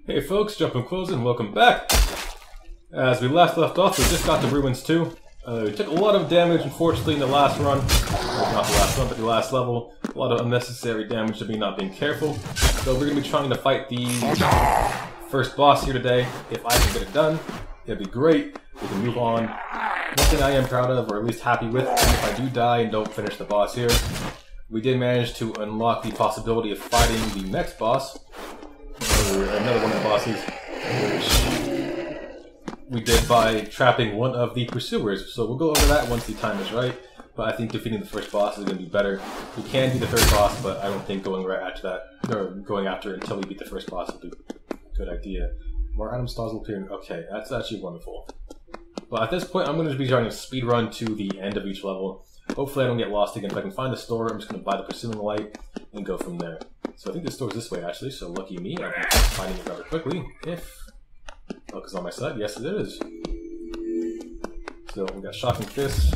Hey folks, Jumpin' Quills and welcome back! As we last left off, we just got to Ruins 2. We took a lot of damage, unfortunately, in the last run. Well, not the last run, but the last level. A lot of unnecessary damage to me not being careful. So we're going to be trying to fight the first boss here today. If I can get it done, it'd be great. We can move on. One thing I am proud of, or at least happy with, if I do die and don't finish the boss here, we did manage to unlock the possibility of fighting the next boss. Another one of the bosses, which we did by trapping one of the pursuers. So we'll go over that once the time is right. But I think defeating the first boss is going to be better. We can be the third boss, but I don't think going right after that, or going after it until we beat the first boss would be a good idea. More item stalls will appear. Okay, that's actually wonderful. But at this point, I'm going to be trying to speed run to the end of each level. Hopefully I don't get lost again. If I can find the store, I'm just going to buy the pursuing light and go from there. So I think the store's this way, actually, so lucky me, I can find it rather quickly, if luck is on my side. Yes, it is. So we got Shocking Fist.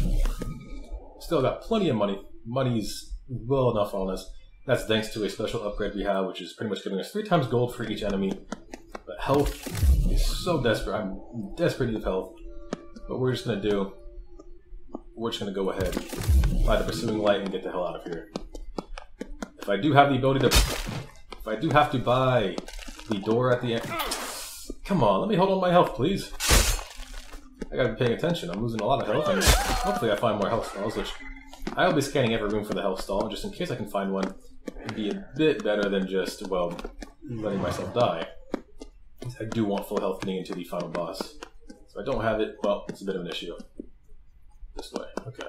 Still got plenty of money. Money's well enough on us. That's thanks to a special upgrade we have, which is pretty much giving us 3 times gold for each enemy. But health is so desperate. I'm in desperate need of health. But we're just going to do... We're just going to go ahead, buy the pursuing light, and get the hell out of here. If I do have the ability to... If I do have to buy the door at the end... Come on, let me hold on my health, please. I gotta be paying attention. I'm losing a lot of health, and hopefully I find more health stalls, which... I'll be scanning every room for the health stall, just in case I can find one. It'd be a bit better than just, well, letting myself die. I do want full health getting into the final boss. So if I don't have it, well, it's a bit of an issue. This way, okay.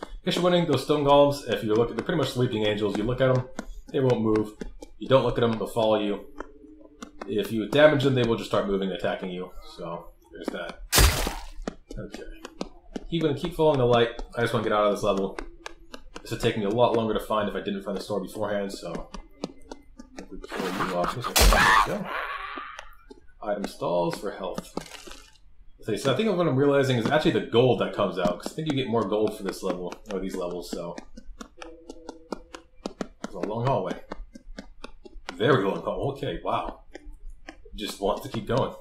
In case you're wondering, those stone golems, if you look at, they're pretty much sleeping angels. You look at them, they won't move. You don't look at them, they'll follow you. If you damage them, they will just start moving and attacking you. So, there's that. Okay. Gonna keep following the light. I just want to get out of this level. This would take me a lot longer to find if I didn't find the store beforehand, so... Before we move off, go. Item stalls for health. So I think what I'm realizing is actually the gold that comes out, because I think you get more gold for this level, or these levels, so... It's a long hallway. Very long hallway. Okay, wow. Just wants to keep going.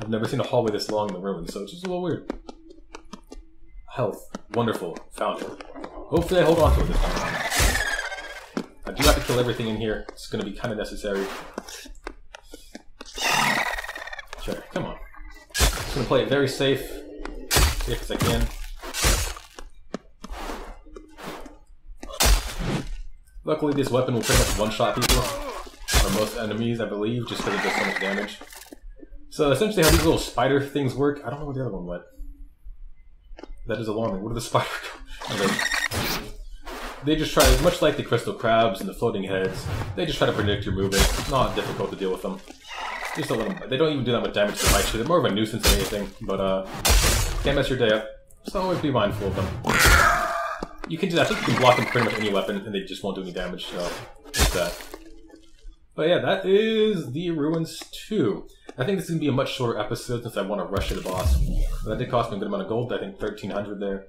I've never seen a hallway this long in the ruins, so it's just a little weird. Health. Wonderful. Found it. Hopefully I hold on to it this time. I do have to kill everything in here. It's going to be kind of necessary. Sure, come on. I'm going to play it very safe as I can. Luckily this weapon will pretty much one-shot people, or most enemies I believe, just because it does so much damage. So essentially how these little spider things work, I don't know where the other one went. That is alarming. Where did the spider go? Okay. They just try, much like the crystal crabs and the floating heads, they just try to predict your movement. It's not difficult to deal with them. Just don't let them, they don't even do that much damage to the bite. They're more of a nuisance than anything, but can't mess your day up. So always be mindful of them. You can do that. I think you can block them pretty much any weapon and they just won't do any damage, so just that. But yeah, that is the Ruins 2. I think this is going to be a much shorter episode since I want to rush to the boss. That did cost me a good amount of gold, I think 1,300 there.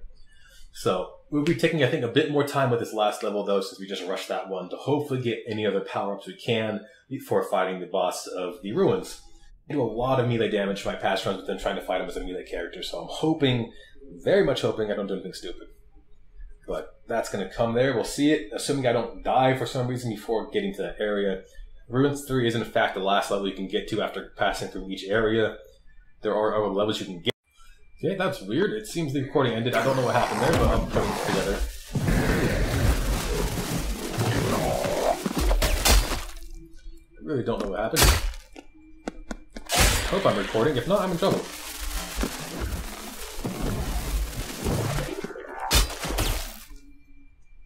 So, we'll be taking, I think, a bit more time with this last level, though, since we just rushed that one, to hopefully get any other power-ups we can before fighting the boss of the Ruins. I do a lot of melee damage for my past runs, but then trying to fight him as a melee character, so I'm hoping, very much hoping, I don't do anything stupid. But that's going to come there, we'll see it, assuming I don't die for some reason before getting to that area. Ruins 3 is in fact the last level you can get to after passing through each area. There are other levels you can get. Okay, that's weird. It seems the recording ended. I don't know what happened there, but I'm putting it together. I really don't know what happened. Hope I'm recording. If not, I'm in trouble.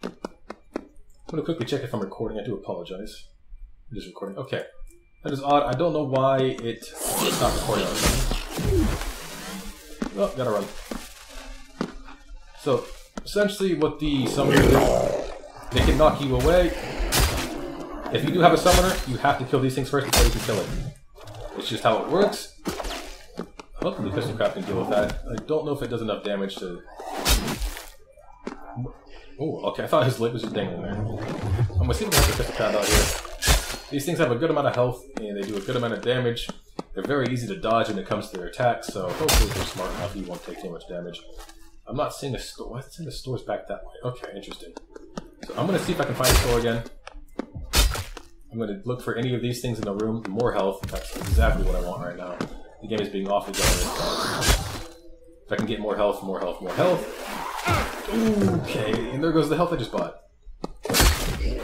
I'm going to quickly check if I'm recording. I do apologize. It is recording. Okay. That is odd. I don't know why it stopped recording on something. Oh, gotta run. So, essentially what the summoners do, they can knock you away. If you do have a summoner, you have to kill these things first before you can kill it. It's just how it works. Hopefully Crystal Crab can deal with that. I don't know if it does enough damage to... Oh, okay, I thought his leg was just dangling there. I'm gonna see if I can get the Crystal Crab out here. These things have a good amount of health, and they do a good amount of damage. They're very easy to dodge when it comes to their attacks, so hopefully they're smart enough you won't take too much damage. I'm not seeing a store. Why is it saying the store's back that way? Okay, interesting. So I'm going to see if I can find a store again. I'm going to look for any of these things in the room. More health. That's exactly what I want right now. The game is being awfully generous. If I can get more health, more health, more health. Okay, and there goes the health I just bought.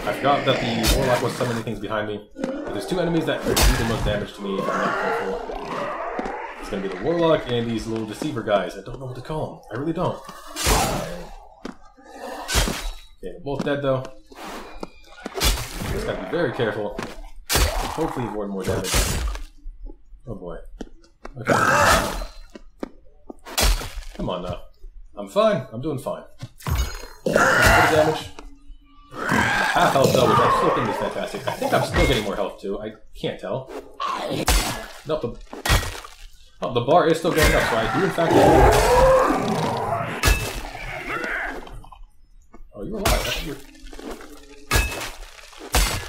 I forgot that the Warlock was so many things behind me. But there's two enemies that do the most damage to me if I'm not careful. It's going to be the Warlock and these little Deceiver guys. I don't know what to call them. I really don't. Okay, they're both dead though. Just gotta be very careful. Hopefully avoid more damage. Oh boy. Okay. Come on now. I'm fine. I'm doing fine. Bit of damage. Half health though, which I still think is fantastic. I think I'm still getting more health too. I can't tell. Nope. The bar is still going up, so I do in fact get more. Oh, you're alive. You're...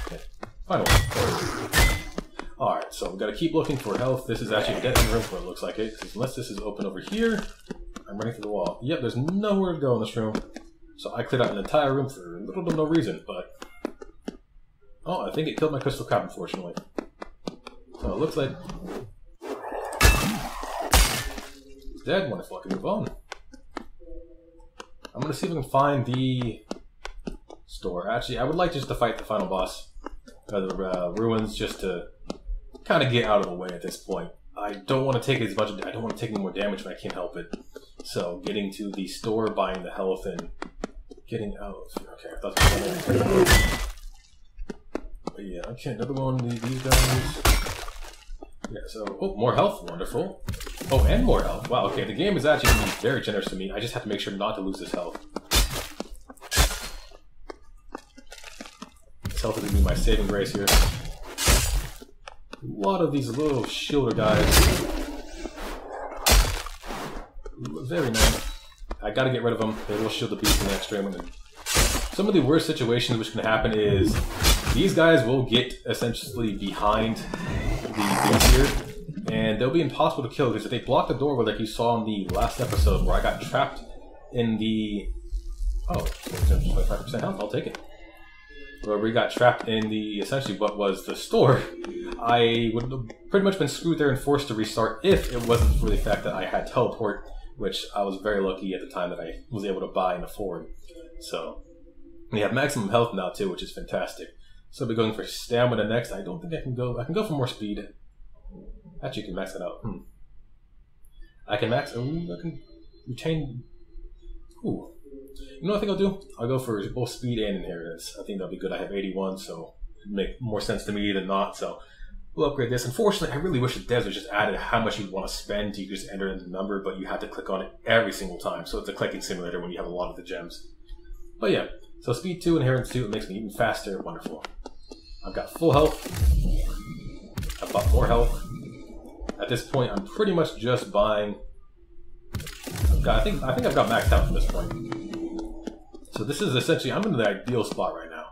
Okay. Final one. Alright, so we've got to keep looking for health. This is actually a dead end room for it looks like it. Unless this is open over here, I'm running through the wall. Yep, there's nowhere to go in this room. So I cleared out an entire room for little to no reason, but... Oh, I think it killed my crystal crab, unfortunately. So it looks like... He's dead. Wonderful, I can move on. I'm going to see if I can find the store. Actually, I would like just to fight the final boss. The ruins, just to kind of get out of the way at this point. I don't want to take as much. I don't want to take any more damage when I can't help it. So getting to the store, buying the health, and getting out. Okay, I thought that was but yeah, okay, another one of these guys. Yeah, so oh, more health, wonderful. Oh, and more health. Wow, okay, the game is actually going to be very generous to me. I just have to make sure not to lose this health. This health is going to be my saving grace here. A lot of these little shielder guys. Very nice. I gotta get rid of them. They will shield the beast in the next room. And some of the worst situations which can happen is these guys will get essentially behind the beast here, and they'll be impossible to kill because if they block the doorway like you saw in the last episode where I got trapped in the... Oh, 25% health, I'll take it. Where we got trapped in the, essentially what was the store, I would have pretty much been screwed there and forced to restart if it wasn't for the fact that I had teleport, which I was very lucky at the time that I was able to buy and afford. So, we have maximum health now too, which is fantastic. So I'll be going for stamina next. I don't think I can go for more speed. Actually, you can max it out. I can max, I can retain, ooh. You know what I think I'll do? I'll go for both speed and inheritance. I think that'll be good. I have 81, so it'd make more sense to me than not. So we'll upgrade this. Unfortunately, I really wish the devs just added how much you want to spend. You just enter in the number, but you have to click on it every single time. So it's a clicking simulator when you have a lot of the gems. But yeah, so speed 2, inheritance 2, it makes me even faster. Wonderful. I've got full health. I've got more health. At this point, I'm pretty much just buying. I think I've got maxed out at this point. So this is essentially, I'm in the ideal spot right now.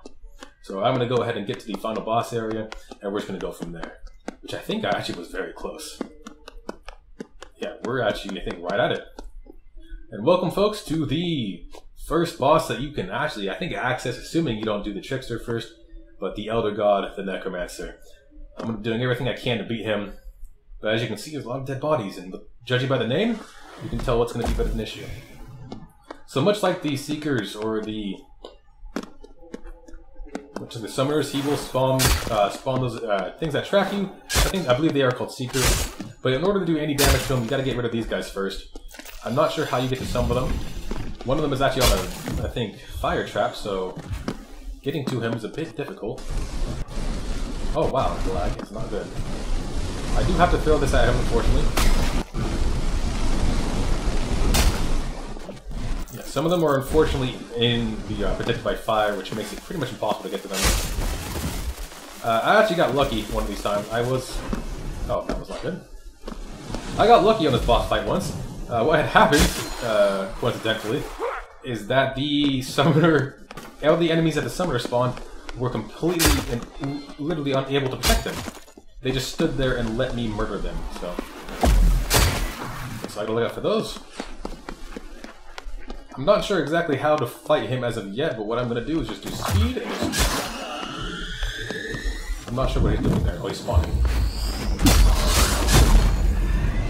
So I'm going to go ahead and get to the final boss area, and we're just going to go from there. Which I think actually was very close. Yeah, we're actually, I think, right at it. And welcome, folks, to the first boss that you can actually, I think, access, assuming you don't do the Trickster first, but the Elder God, the Necromancer. I'm doing everything I can to beat him. But as you can see, there's a lot of dead bodies, and judging by the name, you can tell what's going to be a bit of an issue. So much like the Seekers or the Summoners, he will spawn those things that track you. I believe they are called Seekers. But in order to do any damage to them, you got to get rid of these guys first. I'm not sure how you get to some of them. One of them is actually on a, I think, fire trap, so getting to him is a bit difficult. Oh wow, the lag is not good. I do have to throw this at him, unfortunately. Some of them are unfortunately protected by fire, which makes it pretty much impossible to get to them. I actually got lucky one of these times. Oh, that was not good. I got lucky on this boss fight once. What had happened, coincidentally, is that the summoner, all the enemies at the summoner spawn were completely and literally unable to protect them. They just stood there and let me murder them, so I gotta look out for those. I'm not sure exactly how to fight him as of yet, but what I'm gonna do is just do speed and just... I'm not sure what he's doing there. Oh, he's spawning.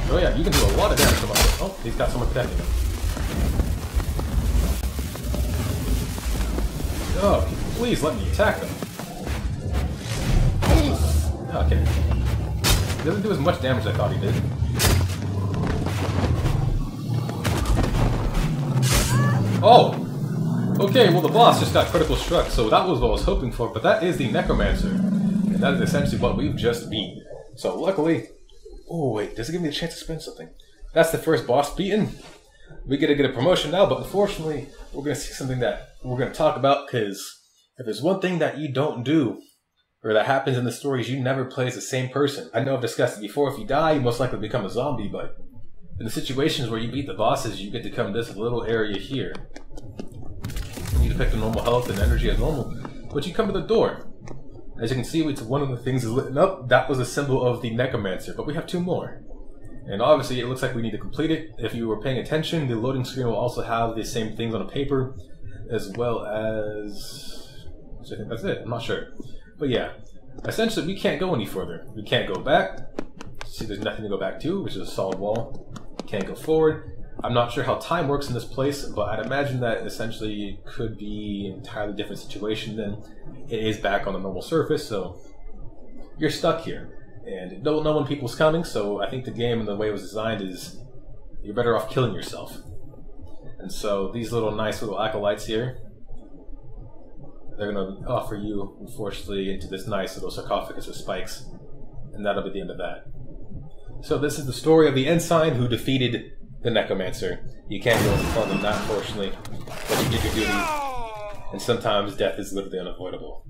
Oh yeah, you can do a lot of damage to him. Oh, he's got someone protecting him. Oh, please let me attack them. Okay. He doesn't do as much damage as I thought he did. Oh! Okay, well the boss just got critical struck, so that was what I was hoping for, but that is the Necromancer. And that is essentially what we've just beat. So luckily... Oh wait, does it give me a chance to spend something? That's the first boss beaten. We get to get a promotion now, but unfortunately, we're going to see something that we're going to talk about, because if there's one thing that you don't do, or that happens in the stories, you never play as the same person. I know I've discussed it before, if you die, you most likely become a zombie, but in the situations where you beat the bosses, you get to come to this little area here. You depict the normal health and energy as normal, but you come to the door. As you can see, it's one of the things is lit up. That was a symbol of the Necromancer, but we have two more. And obviously, it looks like we need to complete it. If you were paying attention, the loading screen will also have the same things on a paper, as well as... I think that's it, I'm not sure. But yeah, essentially we can't go any further. We can't go back. See, there's nothing to go back to, which is a solid wall. Can't go forward. I'm not sure how time works in this place, but I'd imagine that essentially it could be an entirely different situation than it is back on the normal surface, so you're stuck here. And you don't know when people's coming, so I think the game and the way it was designed is you're better off killing yourself. And so these nice little acolytes here, they're going to offer you, unfortunately, into this nice little sarcophagus with spikes. And that'll be the end of that. So this is the story of the Ensign who defeated the Necromancer. You can't go any further than that, unfortunately. But you did your duty. And sometimes death is literally unavoidable.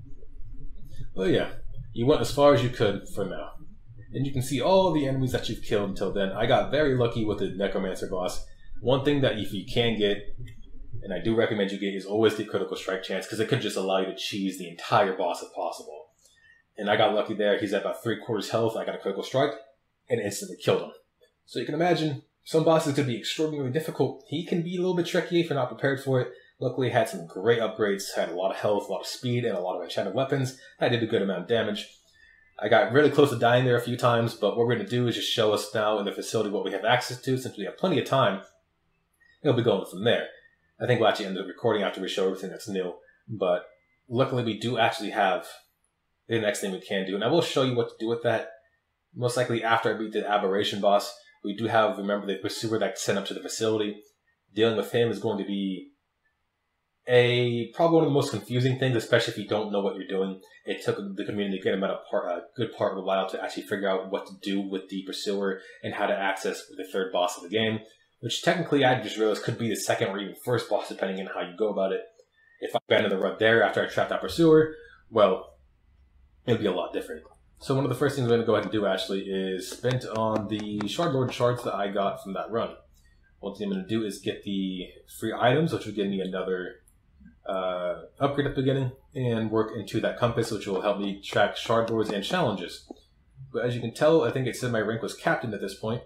Well, yeah. You went as far as you could for now. And you can see all the enemies that you've killed until then. I got very lucky with the Necromancer boss. One thing that if you can get, and I do recommend you get, is always the critical strike chance, because it could just allow you to cheese the entire boss if possible. And I got lucky there. He's at about 3/4 health. I got a critical strike and instantly killed him. So you can imagine, some bosses could be extraordinarily difficult. He can be a little bit tricky if you're not prepared for it. Luckily, had some great upgrades, had a lot of health, a lot of speed, and a lot of enchanted weapons. I did a good amount of damage. I got really close to dying there a few times, but what we're going to do is just show us now in the facility what we have access to, since we have plenty of time. It'll be going from there. I think we'll actually end the recording after we show everything that's new, but luckily we do actually have the next thing we can do, and I will show you what to do with that. Most likely after I beat the Aberration boss, we do have, remember, the Pursuer that's sent up to the facility. Dealing with him is going to be probably one of the most confusing things, especially if you don't know what you're doing. It took the community a good part of the while to actually figure out what to do with the Pursuer and how to access the third boss of the game, which technically I just realized could be the second or even first boss depending on how you go about it. If I abandoned the run there after I trapped that Pursuer, well, it'd be a lot different. So one of the first things I'm going to go ahead and do actually is spend on the Shardlord shards that I got from that run. One thing I'm going to do is get the free items, which will give me another upgrade at the beginning, and work into that compass, which will help me track Shardlords and challenges. But as you can tell, I think it said my rank was Captain at this point,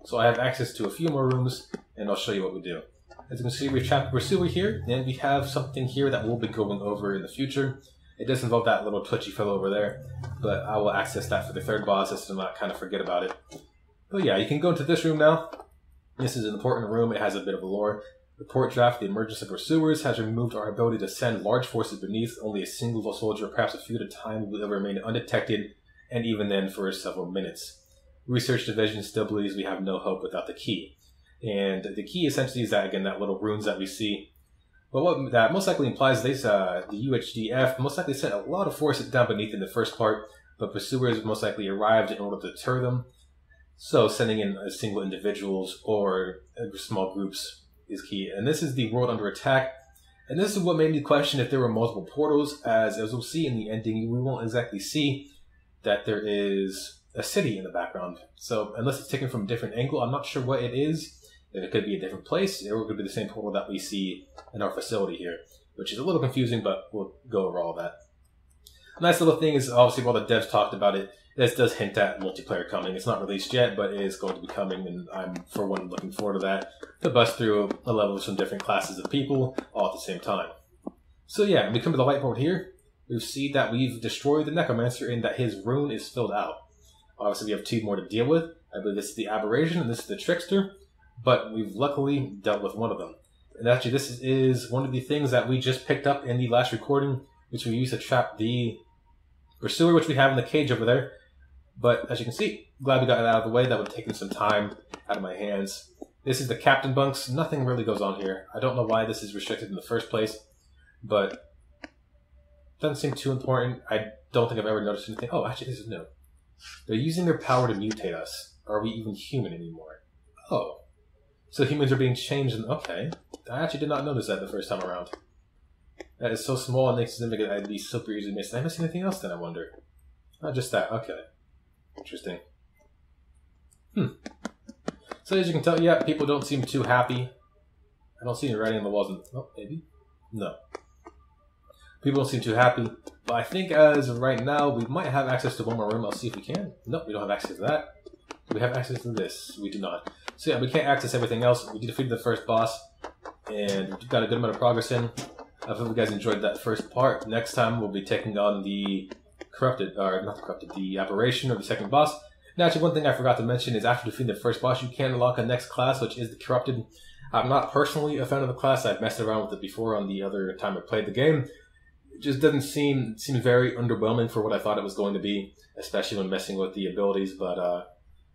so I have access to a few more rooms, and I'll show you what we do. As you can see, we've trapped Pursuer here, and we have something here that we'll be going over in the future. It does involve that little twitchy fellow over there, but I will access that for the third boss just to not kind of forget about it. But yeah, you can go into this room now. This is an important room. It has a bit of a lore. Report draft: the emergence of pursuers has removed our ability to send large forces beneath. Only a single soldier, perhaps a few at a time, will remain undetected, and even then for several minutes. Research Division still believes we have no hope without the key. And the key essentially is that, again, that little runes that we see. But what that most likely implies is the UHDF most likely sent a lot of forces down beneath in the first part, but pursuers most likely arrived in order to deter them. So sending in single individuals or small groups is key. And this is the world under attack. And this is what made me question if there were multiple portals, as we'll see in the ending, we won't exactly see that there is a city in the background. So unless it's taken from a different angle, I'm not sure what it is. It could be a different place, or it could be the same portal that we see in our facility here, which is a little confusing, but we'll go over all that. nice little thing is, obviously, while the devs talked about it, this does hint at multiplayer coming. It's not released yet, but it is going to be coming, and I'm, for one, looking forward to that. To bust through a level with some different classes of people all at the same time. So yeah, when we come to the whiteboard here, we see that we've destroyed the Necromancer and that his rune is filled out. Obviously, we have 2 more to deal with. I believe this is the Aberration and this is the Trickster, but we've luckily dealt with one of them. And actually, this is one of the things that we just picked up in the last recording, which we used to trap the pursuer, which we have in the cage over there. But as you can see, glad we got it out of the way. That would have taken some time out of my hands. This is the Captain Bunks. Nothing really goes on here. I don't know why this is restricted in the first place, but it doesn't seem too important. I don't think I've ever noticed anything. Oh, actually, this is new. They're using their power to mutate us. Are we even human anymore? Oh. So humans are being changed. Okay. I actually did not notice that the first time around. That is so small and insignificant that I'd be super easily missed. Did I miss anything else then, I wonder? Not just that. Okay. Interesting. So as you can tell, yeah, people don't seem too happy. I don't see any writing on the walls. Oh, maybe? No. People don't seem too happy. But I think as of right now, we might have access to one more room. I'll see if we can. Nope, we don't have access to that. Do we have access to this? We do not. So yeah, we can't access everything else. We defeated the first boss, and we've got a good amount of progress in. I hope you guys enjoyed that first part. Next time, we'll be taking on the Corrupted, or not the Corrupted, the Aberration, or the second boss. Now, actually, one thing I forgot to mention is after defeating the first boss, you can unlock a next class, which is the Corrupted. I'm not personally a fan of the class. I've messed around with it before on the other time I played the game. It just doesn't seem very underwhelming for what I thought it was going to be, especially when messing with the abilities. But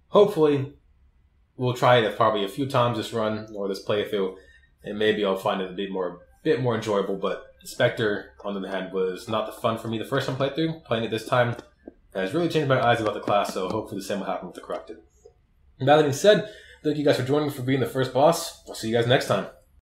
hopefully, we'll try it probably a few times this run or this playthrough, and maybe I'll find it a bit more enjoyable. But Spectre, on the other hand, was not the fun for me the first time playthrough. Playing it this time has really changed my eyes about the class, so hopefully the same will happen with the Corrupted. That being said, thank you guys for joining me for being the first boss. I'll see you guys next time.